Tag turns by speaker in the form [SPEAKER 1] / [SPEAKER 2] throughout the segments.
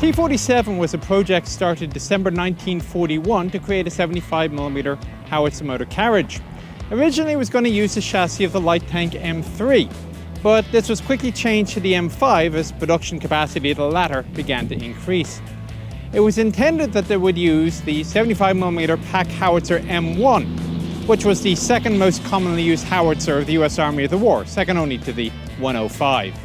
[SPEAKER 1] T-47 was a project started December 1941 to create a 75mm howitzer motor carriage. Originally it was going to use the chassis of the light tank M3, but this was quickly changed to the M5 as production capacity of the latter began to increase. It was intended that they would use the 75mm pack howitzer M1, which was the second most commonly used howitzer of the US Army of the war, second only to the 105.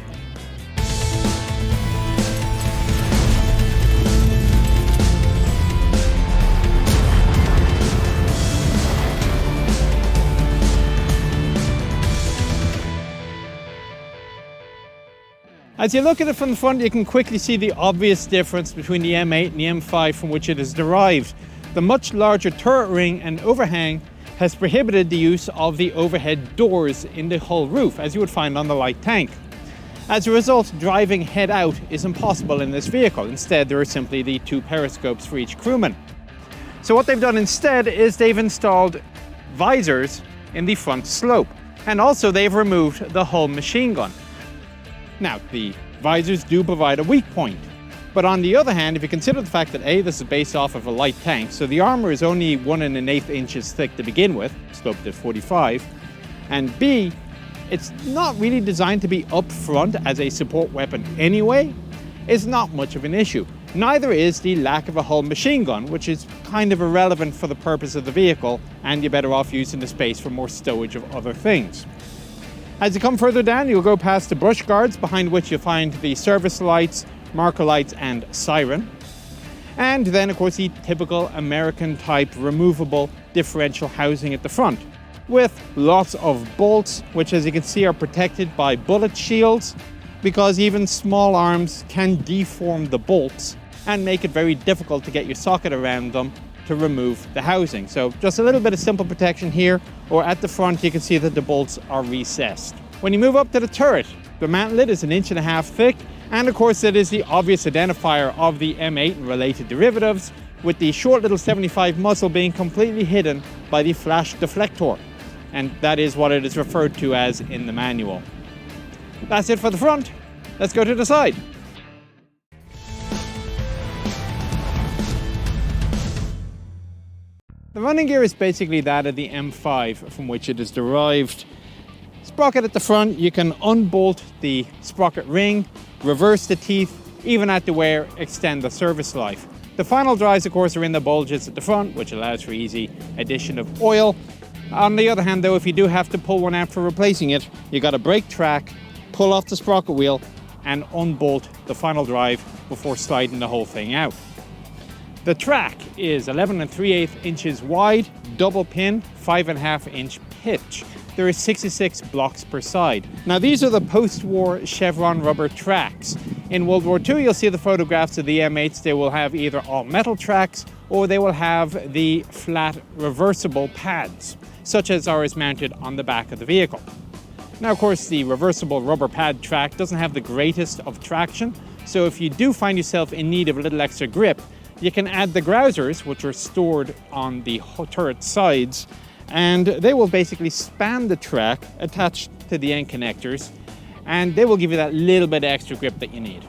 [SPEAKER 1] As you look at it from the front, you can quickly see the obvious difference between the M8 and the M5 from which it is derived. The much larger turret ring and overhang has prohibited the use of the overhead doors in the hull roof, as you would find on the light tank. As a result, driving head out is impossible in this vehicle. Instead, there are simply the two periscopes for each crewman. So what they've done instead is they've installed visors in the front slope, and also they've removed the hull machine gun. Now, the visors do provide a weak point, but on the other hand, if you consider the fact that A, this is based off of a light tank, so the armor is only 1 1/8 inches thick to begin with, sloped at 45, and B, it's not really designed to be up front as a support weapon anyway, it's not much of an issue. Neither is the lack of a hull machine gun, which is kind of irrelevant for the purpose of the vehicle, and you're better off using the space for more stowage of other things. As you come further down, you'll go past the brush guards, behind which you'll find the service lights, marker lights and siren. And then, of course, the typical American type removable differential housing at the front, with lots of bolts, which as you can see are protected by bullet shields, because even small arms can deform the bolts and make it very difficult to get your socket around them to remove the housing. So just a little bit of simple protection here, or at the front you can see that the bolts are recessed. When you move up to the turret, the mantlet is 1.5 inches thick, and of course it is the obvious identifier of the M8 and related derivatives, with the short little 75 muzzle being completely hidden by the flash deflector, and that is what it is referred to as in the manual. That's it for the front. Let's go to the side. The running gear is basically that of the M5 from which it is derived. Sprocket at the front, you can unbolt the sprocket ring, reverse the teeth, even at the wear, extend the service life. The final drives, of course, are in the bulges at the front, which allows for easy addition of oil. On the other hand, though, if you do have to pull one out for replacing it, you got to brake track, pull off the sprocket wheel, and unbolt the final drive before sliding the whole thing out. The track is 11 3/8 inches wide, double pin, 5.5 inch pitch. There are 66 blocks per side. Now these are the post-war chevron rubber tracks. In World War II, you'll see the photographs of the M8s. They will have either all metal tracks or they will have the flat reversible pads, such as are mounted on the back of the vehicle. Now, of course, the reversible rubber pad track doesn't have the greatest of traction, so if you do find yourself in need of a little extra grip, you can add the grousers, which are stored on the turret sides, and they will basically span the track attached to the end connectors, and they will give you that little bit of extra grip that you need.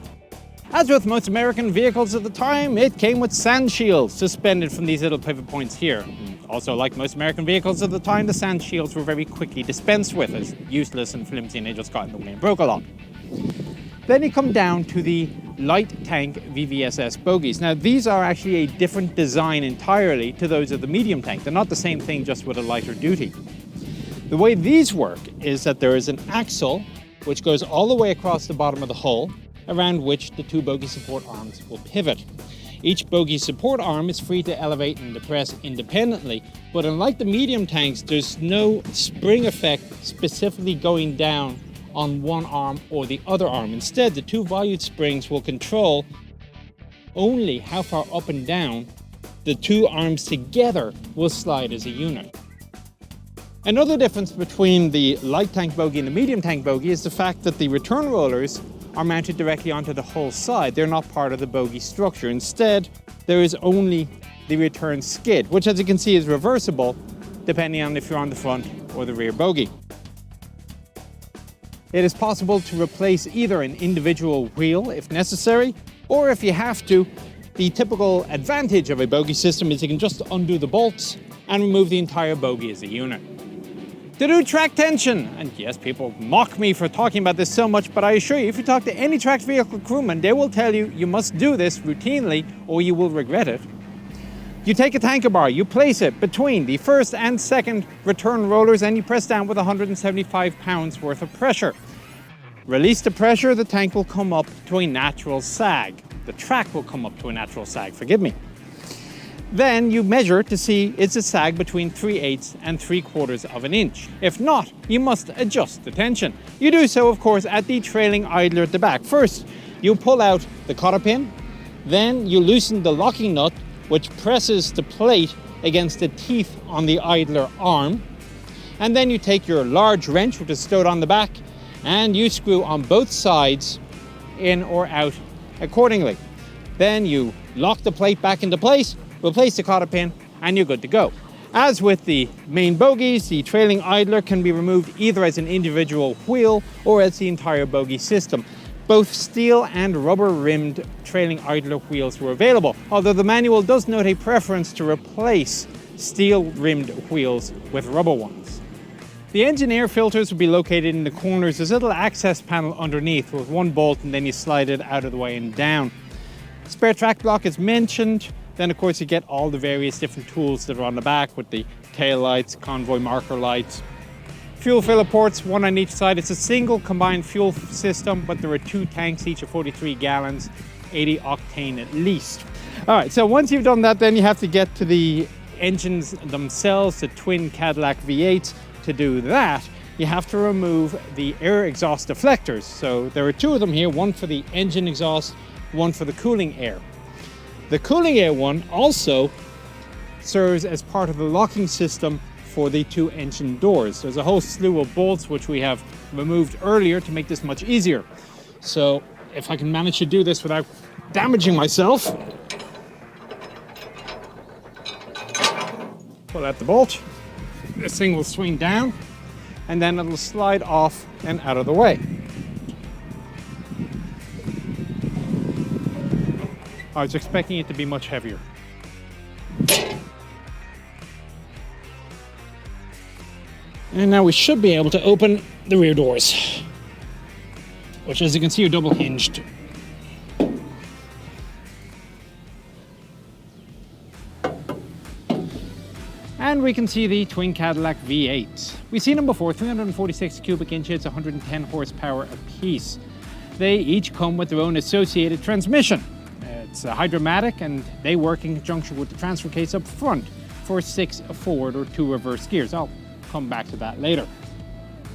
[SPEAKER 1] As with most American vehicles at the time, it came with sand shields suspended from these little pivot points here. Also, like most American vehicles at the time, the sand shields were very quickly dispensed with as useless and flimsy, and they just got in the way and broke a lot. Then you come down to the light tank VVSS bogies. Now these are actually a different design entirely to those of the medium tank. They're not the same thing, just with a lighter duty. The way these work is that there is an axle which goes all the way across the bottom of the hull, around which the two bogie support arms will pivot. Each bogie support arm is free to elevate and depress independently, but unlike the medium tanks, there's no spring effect specifically going down on one arm or the other arm. Instead, the two volute springs will control only how far up and down the two arms together will slide as a unit. Another difference between the light tank bogie and the medium tank bogie is the fact that the return rollers are mounted directly onto the hull side. They're not part of the bogie structure. Instead, there is only the return skid, which as you can see is reversible depending on if you're on the front or the rear bogie. It is possible to replace either an individual wheel if necessary, Or if you have to, the typical advantage of a bogie system is you can just undo the bolts and remove the entire bogie as a unit. To do track tension, and yes, people mock me for talking about this so much, but I assure you, if you talk to any tracked vehicle crewman, they will tell you you must do this routinely or you will regret it. You take a tanker bar, you place it between the first and second return rollers and you press down with 175 pounds worth of pressure. Release the pressure, the tank will come up to a natural sag. The track will come up to a natural sag, forgive me. Then you measure to see it's a sag between 3/8 and 3/4 of an inch. If not, you must adjust the tension. You do so, of course, at the trailing idler at the back. First, you pull out the cotter pin, then you loosen the locking nut, which presses the plate against the teeth on the idler arm. And then you take your large wrench, which is stowed on the back, and you screw on both sides in or out accordingly. Then you lock the plate back into place, replace the cotter pin, and you're good to go. As with the main bogies, the trailing idler can be removed either as an individual wheel or as the entire bogie system. Both steel and rubber-rimmed trailing idler wheels were available, although the manual does note a preference to replace steel-rimmed wheels with rubber ones. The engine air filters will be located in the corners. There's a little access panel underneath with one bolt, and then you slide it out of the way and down. Spare track block is mentioned. Then, of course, you get all the various different tools that are on the back with the tail lights, convoy marker lights. Fuel filler ports, one on each side. It's a single combined fuel system, but there are 2 tanks, each of 43 gallons, 80 octane at least. All right, so once you've done that, then you have to get to the engines themselves, the twin Cadillac V8s. To do that, you have to remove the air exhaust deflectors. So there are 2 of them here, one for the engine exhaust, one for the cooling air. The cooling air one also serves as part of the locking system for the 2 engine doors. There's a whole slew of bolts which we have removed earlier to make this much easier. So if I can manage to do this without damaging myself, pull out the bolt. This thing will swing down and then it'll slide off and out of the way. I was expecting it to be much heavier. And now we should be able to open the rear doors, which, as you can see, are double hinged. And we can see the twin Cadillac V8s. We've seen them before, 346 cubic inches, 110 horsepower apiece. They each come with their own associated transmission. It's a Hydromatic, and they work in conjunction with the transfer case up front for 6 forward or 2 reverse gears. I'll come back to that later.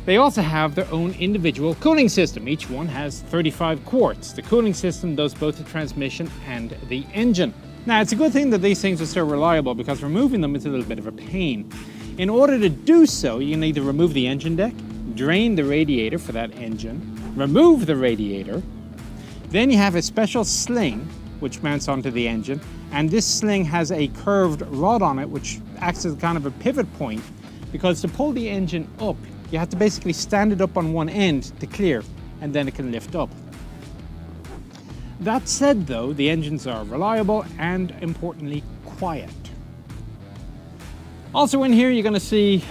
[SPEAKER 1] They also have their own individual cooling system. Each one has 35 quarts. The cooling system does both the transmission and the engine. Now, it's a good thing that these things are so reliable, because removing them is a little bit of a pain. In order to do so, you need to remove the engine deck, drain the radiator for that engine, remove the radiator. Then you have a special sling which mounts onto the engine, and this sling has a curved rod on it which acts as kind of a pivot point, because to pull the engine up, you have to basically stand it up on one end to clear, and then it can lift up. That said, though, the engines are reliable and, importantly, quiet. Also in here, you're going to see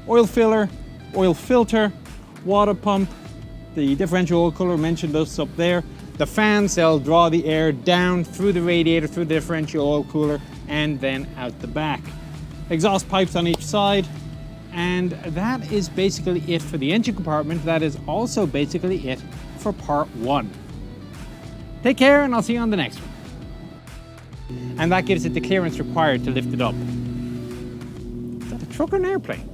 [SPEAKER 1] oil filler, oil filter, water pump, the differential oil cooler, mentioned those up there. The fans, they'll draw the air down through the radiator, through the differential oil cooler, and then out the back. Exhaust pipes on each side, and that is basically it for the engine compartment. That is also basically it for part 1. Take care, and I'll see you on the next one. And that gives it the clearance required to lift it up. Is that a truck or an airplane?